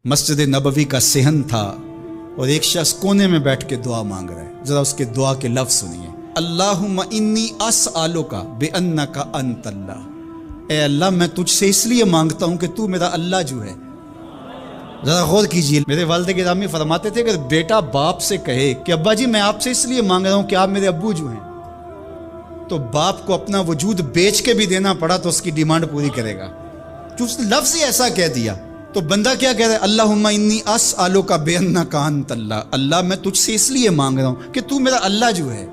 مسجد نبوی کا صحن تھا اور ایک شخص کونے میں بیٹھ کے دعا مانگ رہا ہے. ذرا اس کے دعا کے لفظ سنیے. اللہم انی اسألک بانک انت اللہ. اے اللہ میں تجھ سے اس لیے مانگتا ہوں کہ تو میرا اللہ جو ہے. ذرا غور کیجیے. میرے والد گرامی فرماتے تھے کہ بیٹا باپ سے کہے کہ ابا جی میں آپ سے اس لیے مانگ رہا ہوں کہ آپ میرے ابو جو ہیں، تو باپ کو اپنا وجود بیچ کے بھی دینا پڑا تو اس کی ڈیمانڈ پوری کرے گا. جو اس نے لفظ ہی ایسا کہہ دیا تو بندہ کیا کہہ رہا ہے؟ اللہم انی اسألک بانک انت اللہ. اللہ میں تجھ سے اس لیے مانگ رہا ہوں کہ تو میرا اللہ جو ہے.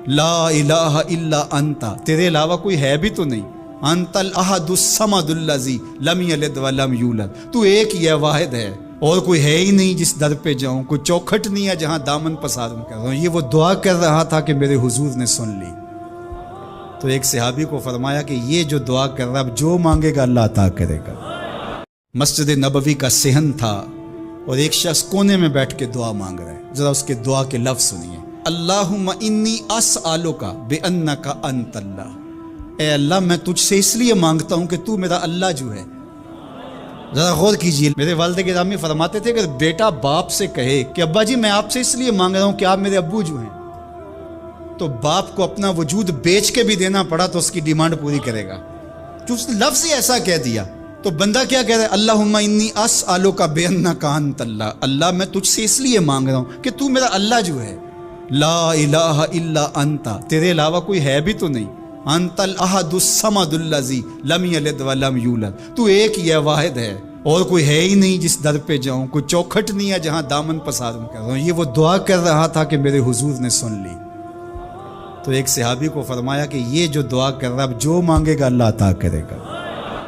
لا الہ الا انت، تیرے علاوہ کوئی ہے بھی تو نہیں. انت الاحد الصمد الذی لم یلد ولم یولد، تو ایک ہی ہے، واحد ہے، اور کوئی ہے ہی نہیں جس در پہ جاؤں، کوئی چوکھٹ نہیں ہے جہاں دامن پساروں. کر رہا ہوں یہ وہ دعا کر رہا تھا کہ میرے حضور نے سن لی. تو ایک صحابی کو فرمایا کہ یہ جو دعا کر رہا اب جو مانگے گا اللہ عطا کرے گا. مسجد نبوی کا صحن تھا اور ایک شخص کونے میں بیٹھ کے دعا مانگ رہا ہے. ذرا اس کے دعا کے لفظ سنیے. اللہم انی اسألک بانک انت اللہ. اے اللہ میں تجھ سے اس لیے مانگتا ہوں کہ تو میرا اللہ جو ہے. ذرا غور کیجیے. میرے والد گرامی فرماتے تھے کہ بیٹا باپ سے کہے کہ ابا جی میں آپ سے اس لیے مانگ رہا ہوں کہ آپ میرے ابو جو ہیں، تو باپ کو اپنا وجود بیچ کے بھی دینا پڑا تو اس کی ڈیمانڈ پوری کرے گا. جو اس نے لفظ ہی ایسا کہہ دیا تو بندہ کیا کہہ رہا ہے؟ اللہم انی اسألک بانک انت اللہ. اللہ میں تجھ سے اس لیے مانگ رہا ہوں کہ تو میرا اللہ جو ہے. لا الہ الا انت، تیرے علاوہ کوئی ہے بھی تو نہیں. انت الاحد الصمد الذی لم یلد ولم یولد، تو ایک ہی ہے، واحد ہے، اور کوئی ہے ہی نہیں جس در پہ جاؤں، کوئی چوکھٹ نہیں ہے جہاں دامن پساروں. کر رہا ہوں یہ وہ دعا کر رہا تھا کہ میرے حضور نے سن لی. تو ایک صحابی کو فرمایا کہ یہ جو دعا کر رہا اب جو مانگے گا اللہ عطا کرے گا.